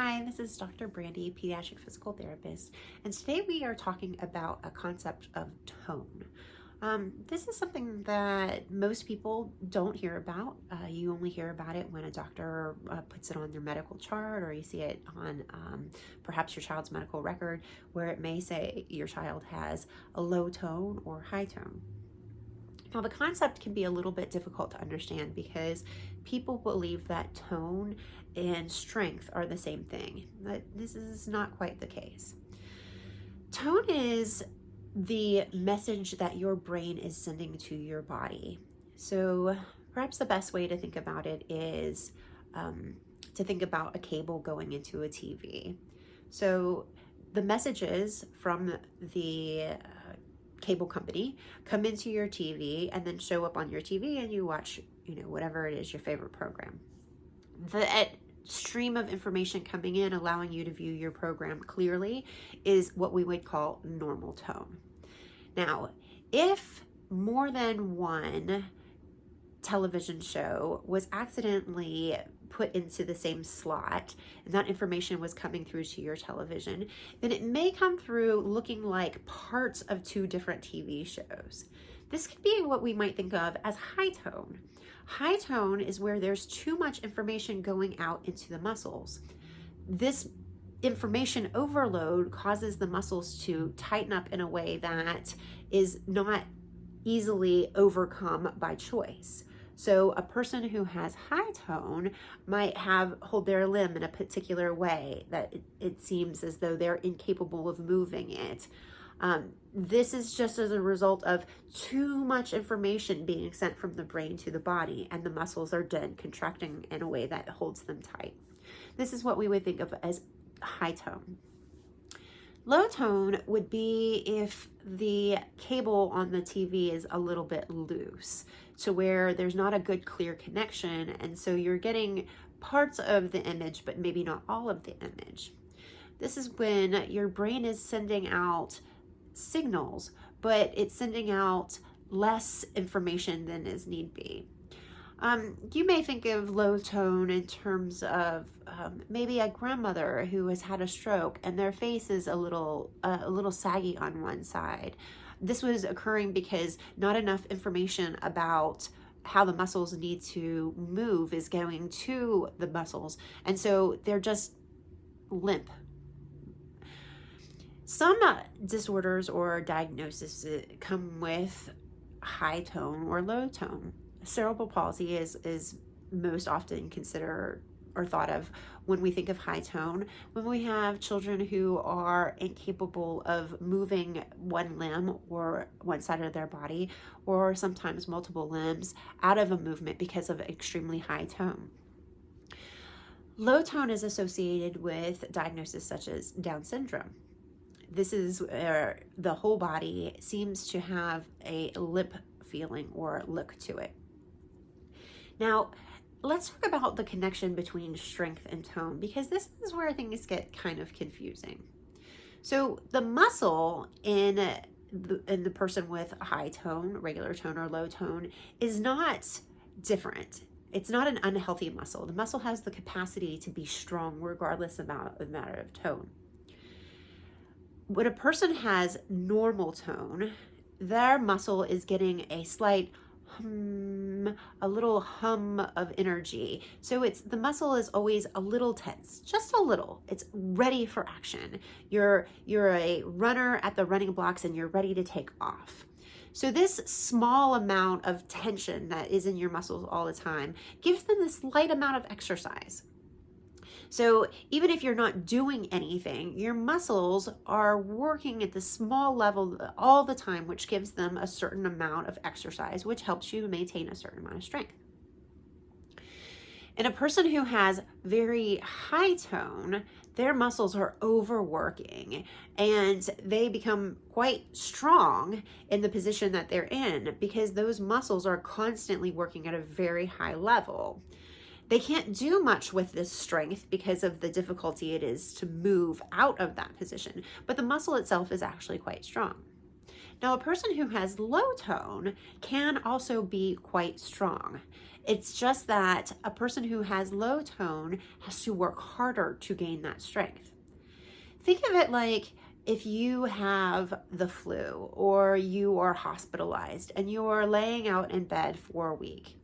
Hi, this is Dr. Brandy, pediatric physical therapist, and today we are talking about a concept of tone. This is something that most people don't hear about. You only hear about it when a doctor puts it on their medical chart, or you see it on perhaps your child's medical record, where it may say your child has a low tone or high tone. Now, the concept can be a little bit difficult to understand because people believe that tone and strength are the same thing, but this is not quite the case. Tone is the message that your brain is sending to your body. So perhaps the best way to think about it is to think about a cable going into a TV. So the messages from the cable company come into your TV and then show up on your TV, and you watch, whatever it is, your favorite program. That stream of information coming in, allowing you to view your program clearly, is what we would call normal tone. Now, if more than one television show was accidentally put into the same slot and that information was coming through to your television, then it may come through looking like parts of two different TV shows. This could be what we might think of as high tone. High tone is where there's too much information going out into the muscles. This information overload causes the muscles to tighten up in a way that is not easily overcome by choice. So a person who has high tone might hold their limb in a particular way that it seems as though they're incapable of moving it. This is just as a result of too much information being sent from the brain to the body, and the muscles are then contracting in a way that holds them tight. This is what we would think of as high tone. Low tone would be if the cable on the TV is a little bit loose, to where there's not a good clear connection, and so you're getting parts of the image but maybe not all of the image. This is when your brain is sending out signals, but it's sending out less information than is need be. You may think of low tone in terms of maybe a grandmother who has had a stroke and their face is a little saggy on one side. This was occurring because not enough information about how the muscles need to move is going to the muscles, and so they're just limp. Some disorders or diagnoses come with high tone or low tone. Cerebral palsy is most often considered or thought of when we think of high tone, when we have children who are incapable of moving one limb or one side of their body, or sometimes multiple limbs out of a movement because of extremely high tone. Low tone is associated with diagnoses such as Down syndrome. This is where the whole body seems to have a limp feeling or look to it. Now, let's talk about the connection between strength and tone, because this is where things get kind of confusing. So the muscle in the person with high tone, regular tone, or low tone is not different. It's not an unhealthy muscle. The muscle has the capacity to be strong regardless of the matter of tone. When a person has normal tone, their muscle is getting a slight a little hum of energy. So the muscle is always a little tense, just a little. It's ready for action. You're a runner at the running blocks and you're ready to take off. So this small amount of tension that is in your muscles all the time gives them this light amount of exercise. So even if you're not doing anything, your muscles are working at the small level all the time, which gives them a certain amount of exercise, which helps you maintain a certain amount of strength. In a person who has very high tone, their muscles are overworking and they become quite strong in the position that they're in because those muscles are constantly working at a very high level. They can't do much with this strength because of the difficulty it is to move out of that position, but the muscle itself is actually quite strong. Now, a person who has low tone can also be quite strong. It's just that a person who has low tone has to work harder to gain that strength. Think of it like if you have the flu or you are hospitalized and you are laying out in bed for a week.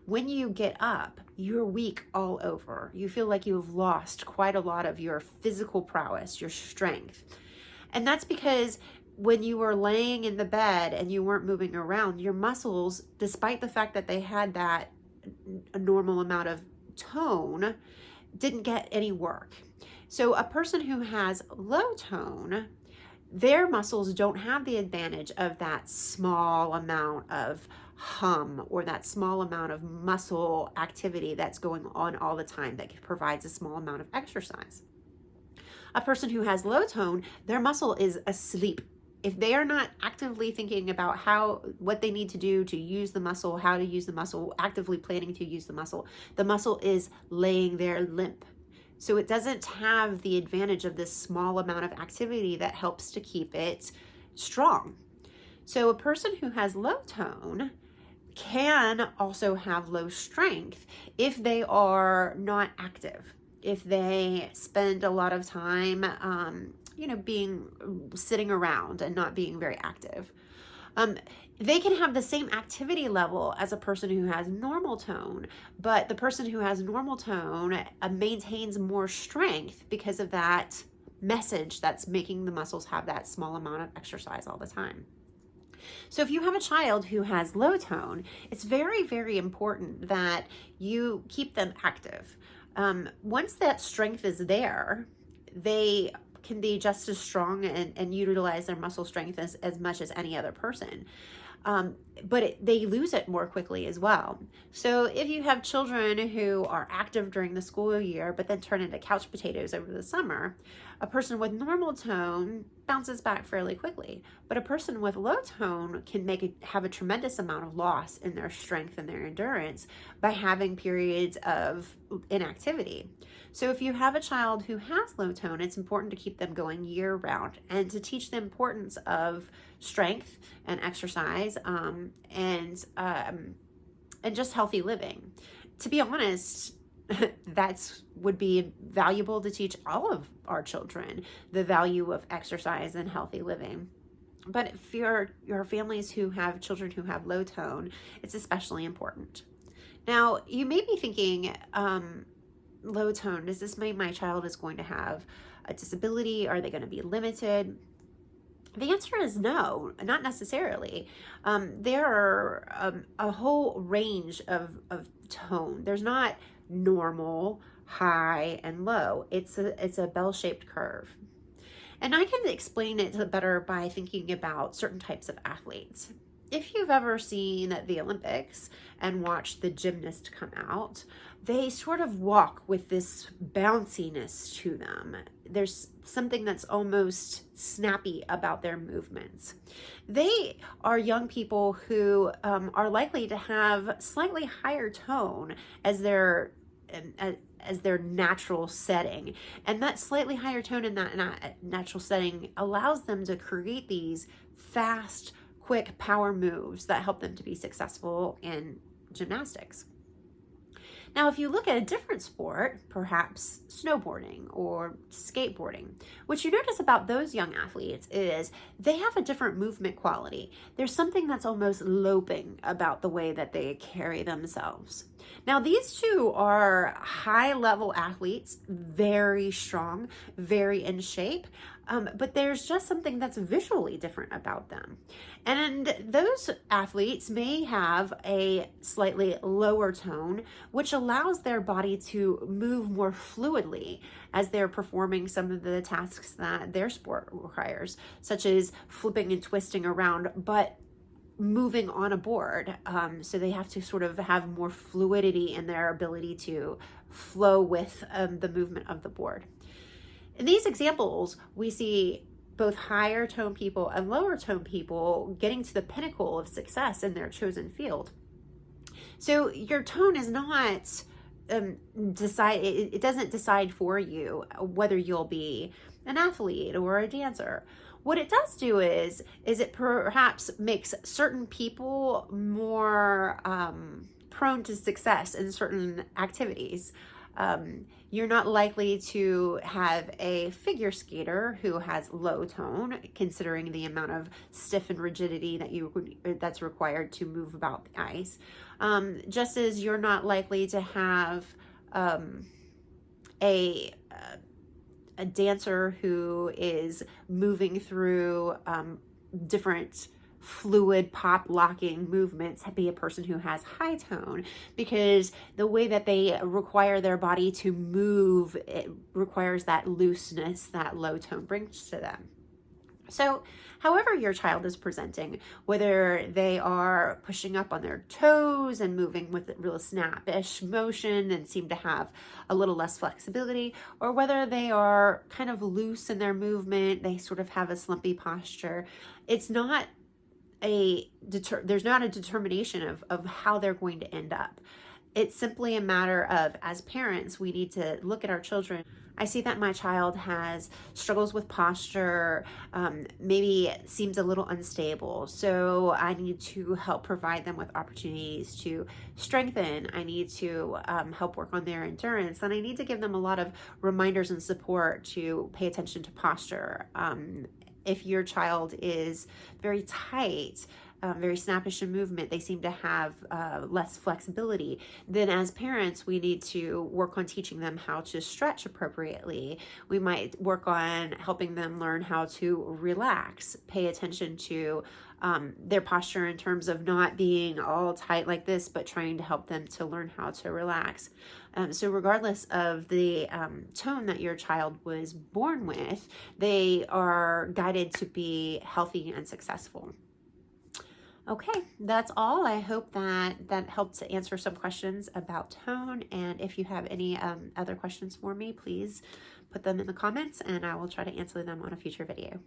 When you get up, you're weak all over. You feel like you've lost quite a lot of your physical prowess, your strength. And that's because when you were laying in the bed and you weren't moving around, your muscles, despite the fact that they had that normal amount of tone, didn't get any work. So a person who has low tone, their muscles don't have the advantage of that small amount of hum or that small amount of muscle activity that's going on all the time that provides a small amount of exercise. A person who has low tone, their muscle is asleep. If they are not actively thinking about what they need to do to use the muscle, how to use the muscle, actively planning to use the muscle is laying there limp. So it doesn't have the advantage of this small amount of activity that helps to keep it strong. So a person who has low tone can also have low strength if they are not active, if they spend a lot of time, being sitting around and not being very active. They can have the same activity level as a person who has normal tone, but the person who has normal tone maintains more strength because of that message that's making the muscles have that small amount of exercise all the time. So if you have a child who has low tone, it's very, very important that you keep them active. Once that strength is there, they can be just as strong and utilize their muscle strength as much as any other person. But they lose it more quickly as well. So if you have children who are active during the school year, but then turn into couch potatoes over the summer, a person with normal tone bounces back fairly quickly. But a person with low tone can have a tremendous amount of loss in their strength and their endurance by having periods of inactivity. So if you have a child who has low tone, it's important to keep them going year round and to teach the importance of strength and exercise and just healthy living. To be honest, that would be valuable to teach all of our children, the value of exercise and healthy living. But if your families who have children who have low tone, it's especially important. Now, you may be thinking, low tone, does this mean my child is going to have a disability? Are they going to be limited? The answer is no, not necessarily. There are a whole range of tone. There's not normal, high, and low. It's a bell-shaped curve. And I can explain it better by thinking about certain types of athletes. If you've ever seen the Olympics and watched the gymnast come out, they sort of walk with this bounciness to them. There's something that's almost snappy about their movements. They are young people who are likely to have slightly higher tone as their natural setting. And that slightly higher tone in that natural setting allows them to create these fast, quick power moves that help them to be successful in gymnastics. Now, if you look at a different sport, perhaps snowboarding or skateboarding, what you notice about those young athletes is they have a different movement quality. There's something that's almost loping about the way that they carry themselves. Now, these two are high-level athletes, very strong, very in shape, but there's just something that's visually different about them. And those athletes may have a slightly lower tone, which allows their body to move more fluidly as they're performing some of the tasks that their sport requires, such as flipping and twisting around, but moving on a board. So they have to sort of have more fluidity in their ability to flow with the movement of the board. In these examples, we see both higher tone people and lower tone people getting to the pinnacle of success in their chosen field. So your tone is not it doesn't decide for you whether you'll be an athlete or a dancer. What it does do is it perhaps makes certain people more prone to success in certain activities. You're not likely to have a figure skater who has low tone, considering the amount of stiff and rigidity that's required to move about the ice. Just as you're not likely to have a dancer who is moving through different fluid pop locking movements be a person who has high tone, because the way that they require their body to move, it requires that looseness that low tone brings to them. So however your child is presenting, whether they are pushing up on their toes and moving with real snappish motion and seem to have a little less flexibility, or whether they are kind of loose in their movement, they sort of have a slumpy posture, it's not there's not a determination of how they're going to end up. It's simply a matter of, as parents, we need to look at our children. I see that my child has struggles with posture, maybe seems a little unstable. So I need to help provide them with opportunities to strengthen. I need to help work on their endurance. And I need to give them a lot of reminders and support to pay attention to posture. If your child is very tight, very snappish in movement, they seem to have less flexibility, then as parents, we need to work on teaching them how to stretch appropriately. We might work on helping them learn how to relax, pay attention to their posture in terms of not being all tight like this, but trying to help them to learn how to relax. So regardless of the tone that your child was born with, they are guided to be healthy and successful. Okay, that's all. I hope that helped to answer some questions about tone. And if you have any other questions for me, please put them in the comments and I will try to answer them on a future video.